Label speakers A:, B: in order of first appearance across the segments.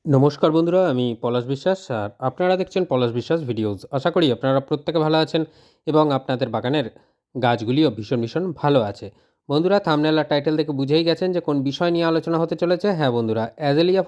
A: নমস্কার বন্ধুরা, আমি পলাশ বিশ্বাস আর আপনারা দেখছেন পলাশ বিশ্বাস ভিডিওস। আশা করি আপনারা প্রত্যেকে ভালো আছেন এবং আপনাদের বাগানের গাছগুলিও ভীষণ ভালো আছে। বন্ধুরা, থাম্বনেল আর টাইটেল দেখে বুঝেই গেছেন যে কোন বিষয় নিয়ে আলোচনা হতে চলেছে। হ্যাঁ বন্ধুরা, অ্যাজেলিয়া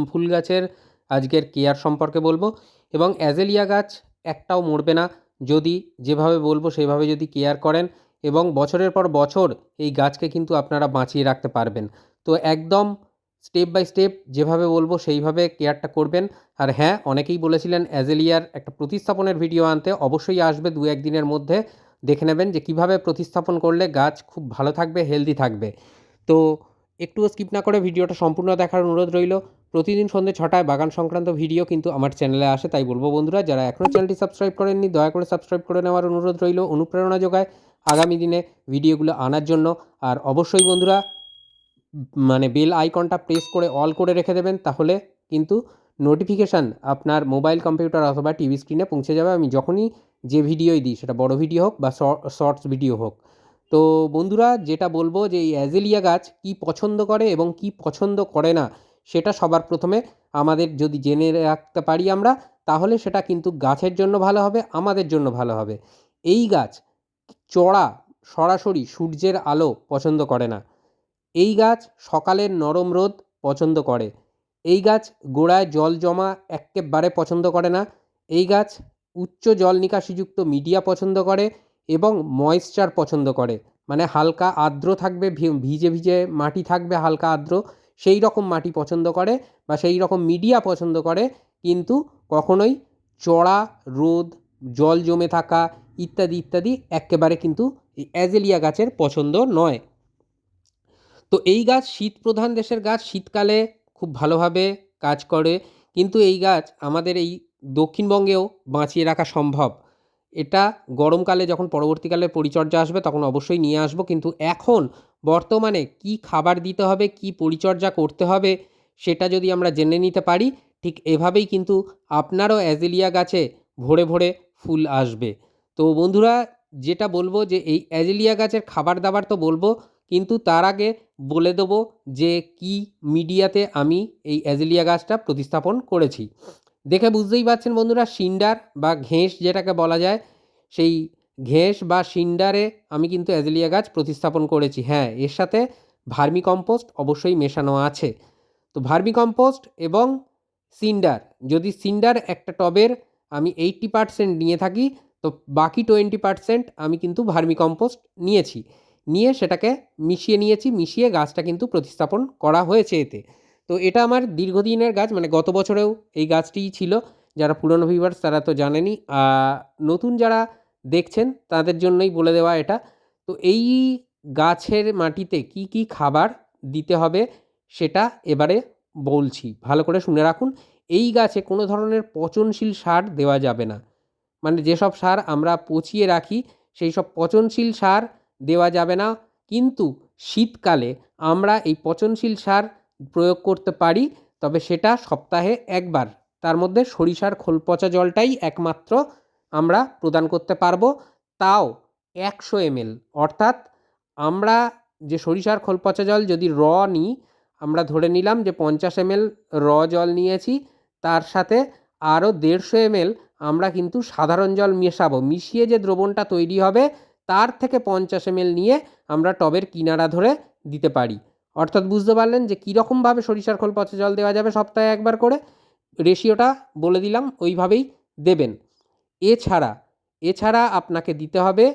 A: ফুল গাছের আজকের কেয়ার সম্পর্কে বলবো এবং অ্যাজেলিয়া গাছ একটাও মরবে না যদি যেভাবে বলবো সেইভাবে যদি কেয়ার করেন এবং বছরের পর বছর এই গাছকে কিন্তু আপনারা বাঁচিয়ে রাখতে পারবেন। তো একদম স্টেপ বাই স্টেপ যেভাবে বলবো সেইভাবে কেয়ারটা করবেন। আর হ্যাঁ, অনেকেই বলেছিলেন অ্যাজেলিয়ার একটা প্রতিস্থাপনের ভিডিও আনতে, অবশ্যই আসবে ২-১ দিনের মধ্যে। দেখে নেবেন যে কীভাবে প্রতিস্থাপন করলে গাছ খুব ভালো থাকবে, হেলদি থাকবে। তো একটুও স্কিপ না করে ভিডিওটা সম্পূর্ণ দেখার অনুরোধ রইল। প্রতিদিন সন্ধ্যে ৬টায় বাগান সংক্রান্ত ভিডিও কিন্তু আমার চ্যানেলে আসে, তাই বলবো বন্ধুরা যারা এখনও চ্যানেলটি সাবস্ক্রাইব করেননি দয়া করে সাবস্ক্রাইব করে নেওয়ার অনুরোধ রইল, অনুপ্রেরণা যোগায় আগামী দিনে ভিডিওগুলো আনার জন্য। আর অবশ্যই বন্ধুরা মানে বেল আইকনটা প্রেস করে অল করে রেখে দেবেন, তাহলে কিন্তু নোটিফিকেশান আপনার মোবাইল কম্পিউটার অথবা টিভি স্ক্রিনে পৌঁছে যাবে আমি যখনই যে ভিডিওই দিই, সেটা বড় ভিডিও হোক বা শর্টস ভিডিও হোক। তো বন্ধুরা, যেটা বলবো যে এই অ্যাজেলিয়া গাছ কী পছন্দ করে এবং কী পছন্দ করে না, সেটা সবার প্রথমে আমাদের যদি জেনে রাখতে পারি আমরা, তাহলে সেটা কিন্তু গাছের জন্য ভালো হবে, আমাদের জন্য ভালো হবে। এই গাছ চড়া সরাসরি সূর্যের আলো পছন্দ করে না। এই গাছ সকালের নরম রোদ পছন্দ করে। এই গাছ গোড়ায় জল জমা এক্কেবারে পছন্দ করে না। এই গাছ উচ্চ জল নিকাশিযুক্ত মিডিয়া পছন্দ করে এবং ময়েশ্চার পছন্দ করে। মানে হালকা আর্দ্র থাকবে, ভিজে মাটি থাকবে হালকা আর্দ্র, সেই রকম মাটি পছন্দ করে বা সেই রকম মিডিয়া পছন্দ করে। কিন্তু কখনোই চড়া রোদ, জল জমে থাকা ইত্যাদি এক্কেবারে কিন্তু এই অ্যাজেলিয়া গাছের পছন্দ নয়। তো এই গাছ শীতপ্রধান দেশের গাছ, শীতকালে খুব ভালোভাবে কাজ করে, কিন্তু এই গাছ আমাদের এই দক্ষিণবঙ্গেও বাঁচিয়ে রাখা সম্ভব। এটা গরমকালে যখন পরবর্তীকালে পরিচর্যা আসবে তখন অবশ্যই নিয়ে আসবো, কিন্তু এখন বর্তমানে কি খাবার দিতে হবে, কি পরিচর্যা করতে হবে, সেটা যদি আমরা জেনে নিতে পারি, ঠিক এভাবেই কিন্তু আপনারও অ্যাজেলিয়া গাছে ভরে ফুল আসবে। তো বন্ধুরা, যেটা বলবো যে এই অ্যাজেলিয়া গাছের খাবার দাবার তো বলবো, কিন্তু তার আগে বলে দেবো যে কি মিডিয়াতে আমি এই অ্যাজেলিয়া গাছটা প্রতিস্থাপন করেছি। দেখে বুঝতেই পারছেন বন্ধুরা, সিন্ডার বা ঘেঁস যেটাকে বলা যায়, সেই ঘেঁস বা সিন্ডারে আমি কিন্তু অ্যাজেলিয়া গাছ প্রতিস্থাপন করেছি। হ্যাঁ, এর সাথে ভার্মি কম্পোস্ট অবশ্যই মেশানো আছে। তো ভার্মি কম্পোস্ট এবং সিন্ডার, যদি সিন্ডার একটা টবের আমি 80% নিয়ে থাকি, তো বাকি 20% আমি কিন্তু ভার্মি কম্পোস্ট নিয়েছি, নিয়ে সেটাকে মিশিয়ে নিয়েছি, মিশিয়ে গাছটা কিন্তু প্রতিস্থাপন করা হয়েছে এতে। তো এটা আমার দীর্ঘদিনের গাছ, মানে গত বছরেও এই গাছটিই ছিল। যারা পুরনো ভিউয়ার্স তারা তো জানেনই, নতুন যারা দেখছেন তাদের জন্যই বলে দেওয়া এটা। তো এই গাছের মাটিতে কি খাবার দিতে হবে সেটা এবারে বলছি, ভালো করে শুনে রাখুন। এই গাছে কোনো ধরনের পচনশীল সার দেওয়া যাবে না। মানে যেসব সার আমরা পচিয়ে রাখি সেই সব পচনশীল সার দেওয়া যাবে না। কিন্তু শীতকালে আমরা এই পচনশীল সার প্রয়োগ করতে পারি, তবে সেটা সপ্তাহে একবার। তার মধ্যে সরিষার খোল পচা জলটাই একমাত্র আমরা প্রদান করতে পারবো, তাও ১০০ ml। অর্থাৎ আমরা যে সরিষার খোল পচা জল যদি নিই, আমরা ধরে নিলাম যে ৫০ ml জল নিয়েছি, তার সাথে আরও ১৫০ ml আমরা কিন্তু সাধারণ জল মেশাবো। মিশিয়ে যে দ্রবণটা তৈরি হবে তার থেকে ৫০ ml নিয়ে আমরা টবের কিনারা ধরে দিতে পারি। অর্থাৎ বুঝতে পারলেন যে কীরকমভাবে সরিষার খোল পচা জল দেওয়া যাবে সপ্তাহে একবার করে। রেশিওটা বলে দিলাম, ওইভাবেই দেবেন। এছাড়া আপনাকে দিতে হবে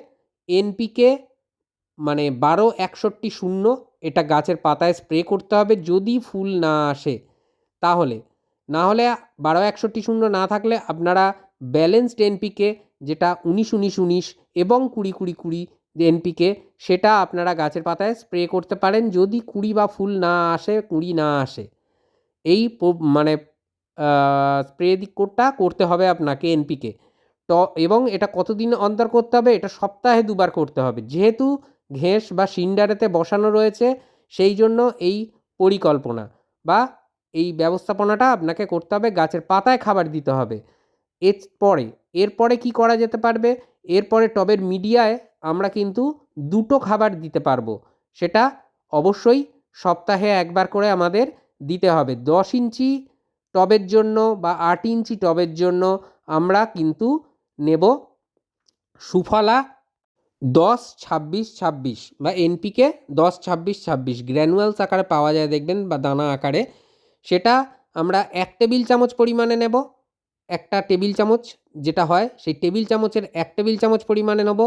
A: এনপিকে, মানে ১২-৬১-০। এটা গাছের পাতায় স্প্রে করতে হবে যদি ফুল না আসে তাহলে। না হলে ১২-৬১-০ না থাকলে আপনারা ব্যালেন্সড এনপিকে, যেটা ১৯-১৯-১৯ এবং ২০-২০-২০ এনপিকে, সেটা আপনারা গাছের পাতায় স্প্রে করতে পারেন যদি কুঁড়ি বা ফুল না আসে, কুঁড়ি না আসে। এই মানে স্প্রে কোটটা করতে হবে আপনাকে এনপিকে। এবং এটা কতদিন অন্তর করতে হবে? এটা সপ্তাহে ২ বার করতে হবে। যেহেতু ঘেঁস বা সিন্ডারেতে বসানো রয়েছে, সেই জন্য এই পরিকল্পনা বা এই ব্যবস্থাপনাটা আপনাকে করতে হবে। গাছের পাতায় খাবার দিতে হবে। এরপরে কি করা যেতে পারবে? এরপরে টবের মিডিয়ায় আমরা কিন্তু ২ টো খাবার দিতে পারবো। সেটা অবশ্যই সপ্তাহে একবার করে আমাদের দিতে হবে। ১০ ইঞ্চি টবের জন্য বা 8 ইঞ্চি টবের জন্য আমরা কিন্তু নেব সুফলা 10-26-26 বা এনপিকে 10-26-26 গ্র্যানুয়ালস আকারে পাওয়া যায় দেখবেন বা দানা আকারে। সেটা আমরা 1 টেবিল চামচ পরিমাণে নেব। একটা টেবিল চামচ যেটা হয় সেই টেবিল চামচের 1 টেবিল চামচ পরিমাণে নেব।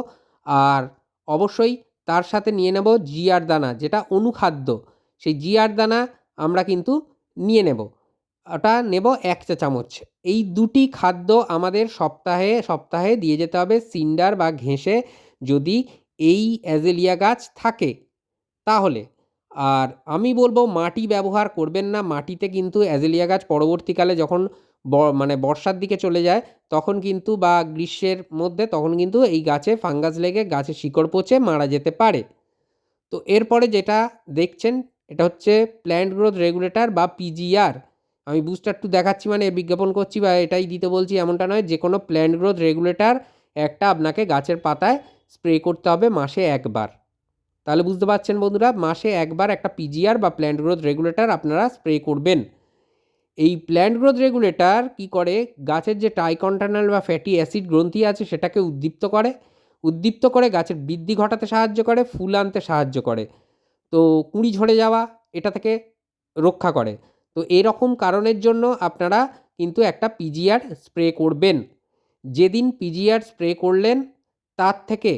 A: আর অবশ্যই তার সাথে নিয়ে নেব জিআর দানা, যেটা অনুখাদ্য। সেই জিআর দানা আমরা কিন্তু নিয়ে নেব। ওটা নেব 1 চা চামচ। এই দুটি খাদ্য আমাদের সপ্তাহে সপ্তাহে দিয়ে যেতে হবে সিন্ডার বা ঘেঁষে, যদি এই অ্যাজেলিয়া গাছ থাকে তাহলে। আর আমি বলবো মাটি ব্যবহার করবেন না। মাটিতে কিন্তু অ্যাজেলিয়া গাছ পরবর্তীকালে যখন মানে বর্ষার দিকে চলে যায় তখন কিন্তু, বা গ্রীষ্মের মধ্যে, তখন কিন্তু এই গাছে ফাঙ্গাস লেগে গাছের শিকড় পচে মারা যেতে পারে। তো এরপরে যেটা দেখছেন এটা হচ্ছে প্ল্যান্ট গ্রোথ রেগুলেটর বা পিজিআর। আমি বুস্টার 2 দেখাচ্ছি মানে বিজ্ঞাপন করছি বা এটাই দিতে বলছি এমনটা নয়। যে কোনো প্ল্যান্ট গ্রোথ রেগুলেটর একটা আপনাকে গাছের পাতায় স্প্রে করতে হবে মাসে 1 বার। তাহলে বুঝতে পারছেন বন্ধুরা, মাসে 1 বার একটা পিজিআর বা প্ল্যান্ট গ্রোথ রেগুলেটর আপনারা স্প্রে করবেন। এই প্ল্যান্ট গ্রোথ রেগুলেটর কী করে, গাছের যে ট্রাইকন্টানাল বা ফ্যাটি অ্যাসিড গ্রন্থি আছে সেটাকে উদ্দীপ্ত করে গাছের বৃদ্ধি ঘটাতে সাহায্য করে, ফুল আনতে সাহায্য করে। তো কুঁড়ি ঝরে যাওয়া এটা থেকে রক্ষা করে। তো এরকম কারণের জন্য আপনারা কিন্তু একটা পিজিআর স্প্রে করবেন। যেদিন পিজিআর স্প্রে করলেন তার থেকে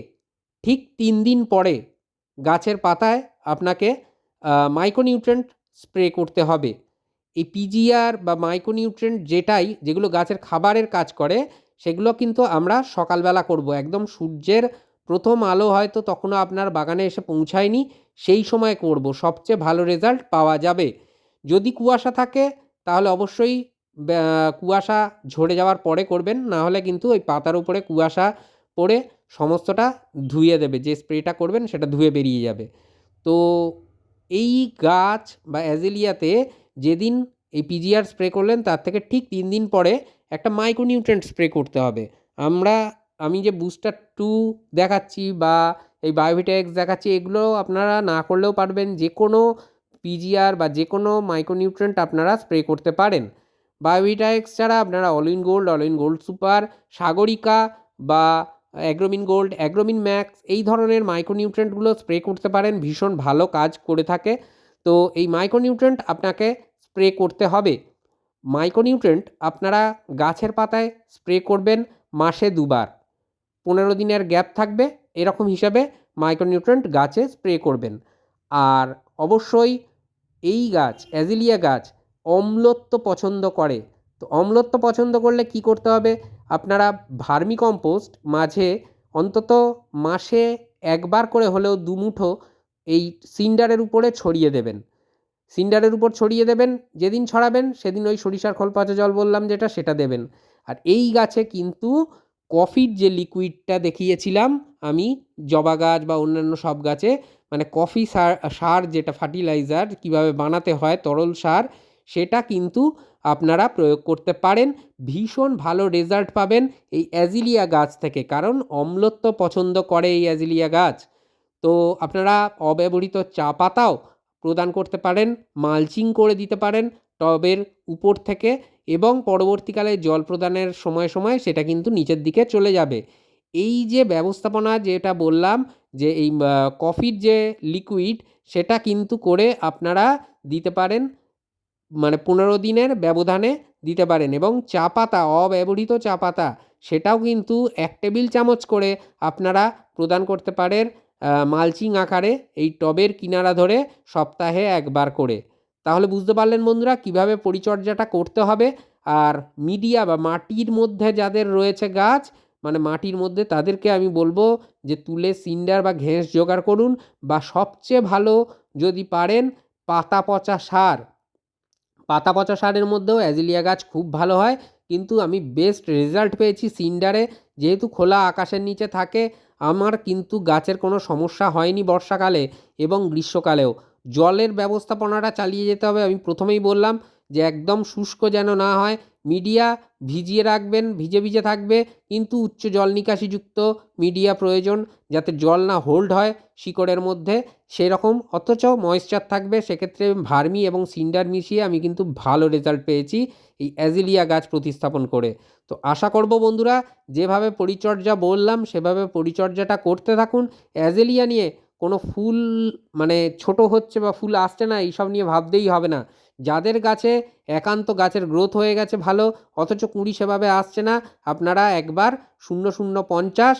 A: ঠিক 3 দিন পরে গাছের পাতায় আপনাকে মাইক্রোনিউট্রিয়েন্ট স্প্রে করতে হবে। এই পিজিআর বা মাইক্রোনিউট্রিয়েন্ট যেগুলো গাছের খাবারের কাজ করে সেগুলো কিন্তু আমরা সকালবেলা করব। একদম সূর্যের প্রথম আলো হয়তো তখনও আপনার বাগানে এসে পৌঁছায়নি, সেই সময় করব, সবচেয়ে ভালো রেজাল্ট পাওয়া যাবে। যদি কুয়াশা থাকে তাহলে অবশ্যই কুয়াশা ঝরে যাওয়ার পরে করবেন, না হলে কিন্তু ওই পাতার উপরে কুয়াশা পড়ে সমস্তটা ধুয়ে দেবে, যে স্প্রেটা করবেন সেটা ধুয়ে বেরিয়ে যাবে। তো এই গাছ বা অ্যাজেলিয়াতে যেদিন এই পিজিআর স্প্রে করলেন তার থেকে ঠিক 3 দিন পরে একটা মাইক্রোনিউট্রিয়েন্ট স্প্রে করতে হবে। আমি যে বুস্টার 2 দেখাচ্ছি বা এই বায়োভিটা এক্স দেখাচ্ছি, এগুলো আপনারা না করলেও পারবেন। যে কোনো পিজিআর বা যে কোনো মাইক্রোনিউট্রিয়েন্ট আপনারা স্প্রে করতে পারেন। বায়োভিটা এক্স ছাড়া আপনারা all in gold super, Sagarika বা অ্যাগ্রোমিন গোল্ড, অ্যাগ্রোমিন ম্যাক্স এই ধরনের মাইক্রোনিউট্রিয়েন্টগুলো স্প্রে করতে পারেন, ভীষণ ভালো কাজ করে থাকে। তো এই মাইক্রোনিউট্রিয়েন্ট আপনাকে স্প্রে করতে হবে। মাইক্রোনিউট্রিয়েন্ট আপনারা গাছের পাতায় স্প্রে করবেন মাসে 2 বার। 15 দিনের গ্যাপ থাকবে, এরকম হিসাবে মাইক্রোনিউট্রিয়েন্ট গাছে স্প্রে করবেন। আর অবশ্যই এই গাছ, অ্যাজেলিয়া গাছ অম্লত্ব পছন্দ করে। তো অম্লত্ব পছন্দ করলে কি করতে হবে, আপনারা ভার্মিকম্পোস্ট মাঝে অন্তত মাসে 1 বার করে হলেও 2 মুঠো এই সিন্ডারের উপরে ছড়িয়ে দেবেন। সিন্ডারের উপর ছড়িয়ে দেবেন, যেদিন ছড়াবেন সেদিন ওই সরিষার খোল পচা জল বললাম যেটা, সেটা দেবেন। আর এই গাছে কিন্তু কফির যে লিকুইডটা দেখিয়েছিলাম আমি জবা গাছ বা অন্যান্য সব গাছে, মানে কফি সার যেটা ফার্টিলাইজার কীভাবে বানাতে হয় তরল সার, সেটা কিন্তু আপনারা প্রয়োগ করতে পারেন। ভীষণ ভালো রেজাল্ট পাবেন এই অ্যাজিলিয়া গাছ থেকে, কারণ অম্লত্ব পছন্দ করে এই অ্যাজিলিয়া গাছ। তো আপনারা অব্যবহৃত চা পাতাও প্রদান করতে পারেন, মালচিং করে দিতে পারেন টবের উপর থেকে, এবং পরবর্তীকালে জল প্রদানের সময় সময় সেটা কিন্তু নিচের দিকে চলে যাবে। এই যে ব্যবস্থাপনা যেটা বললাম, যে এই কফির যে লিকুইড সেটা কিন্তু করে আপনারা দিতে পারেন, মানে 15 দিনের ব্যবধানে দিতে পারেন। এবং চা পাতা, অব্যবহৃত চা পাতা, সেটাও কিন্তু 1 টেবিল চামচ করে আপনারা প্রদান করতে পারেন মালচিং আকারে এই টবের কিনারা ধরে সপ্তাহে 1 বার করে। তাহলে বুঝতে পারলেন বন্ধুরা কীভাবে পরিচর্যাটা করতে হবে। আর মিডিয়া বা মাটির মধ্যে যাদের রয়েছে গাছ, মানে মাটির মধ্যে, তাদেরকে আমি বলবো যে তুলে সিন্ডার বা ঘেঁস জোগাড় করুন, বা সবচেয়ে ভালো যদি পারেন পাতা পচা সারের মধ্যেও অ্যাজিলিয়া গাছ খুব ভালো হয়। কিন্তু আমি বেস্ট রেজাল্ট পেয়েছি সিন্ডারে, যেহেতু খোলা আকাশের নিচে থাকে। আমার কিন্তু গাছের কোনো সমস্যা হয়নি বর্ষাকালে এবং গ্রীষ্মকালেও। জলের ব্যবস্থাপনাটা চালিয়ে যেতে হবে। আমি প্রথমেই বললাম যে একদম শুষ্ক যেন না হয়, মিডিয়া ভিজিয়ে রাখবেন, ভিজে ভিজে থাকবে, কিন্তু উচ্চ জল নিকাশিযুক্ত মিডিয়া প্রয়োজন, যাতে জল না হোল্ড হয় শিকড়ের মধ্যে সেরকম, অথচ ময়েশ্চার থাকবে। সেক্ষেত্রে ভার্মি এবং সিন্ডার মিশিয়ে আমি কিন্তু ভালো রেজাল্ট পেয়েছি এই অ্যাজিলিয়া গাছ প্রতিস্থাপন করে। তো আশা করব বন্ধুরা, যেভাবে পরিচর্যা বললাম সেভাবে পরিচর্যাটা করতে থাকুন। অ্যাজিলিয়া নিয়ে কোনো ফুল মানে ছোট হচ্ছে বা ফুল আসছে না এইসব নিয়ে ভাবতেই হবে না। যাদের গাছে একান্ত গাছের গ্রোথ হয়ে গেছে ভালো, অথচ কুঁড়ি সেভাবে আসছে না, আপনারা একবার 0050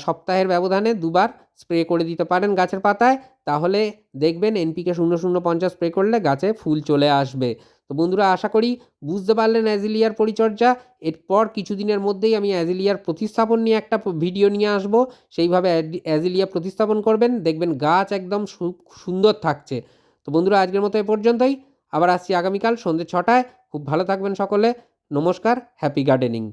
A: সপ্তাহের ব্যবধানে দুবার স্প্রে করে দিতে পারেন গাছের পাতায়। তাহলে দেখবেন এনপিকে 0050 স্প্রে করলে গাছে ফুল চলে আসবে। তো বন্ধুরা, আশা করি বুঝতে পারলেন অ্যাজিলিয়ার পরিচর্যা। এরপর কিছুদিনের মধ্যেই আমি অ্যাজিলিয়ার প্রতিস্থাপন নিয়ে একটা ভিডিও নিয়ে আসব। সেইভাবে অ্যাজিলিয়া প্রতিস্থাপন করবেন, দেখবেন গাছ একদম সুন্দর থাকছে। তো বন্ধুরা, আজকের মতো এ পর্যন্তই। আবার আসছি আগামীকাল সন্ধ্যে 6টায়। খুব ভালো থাকবেন সকলে। নমস্কার, হ্যাপি গার্ডেনিং।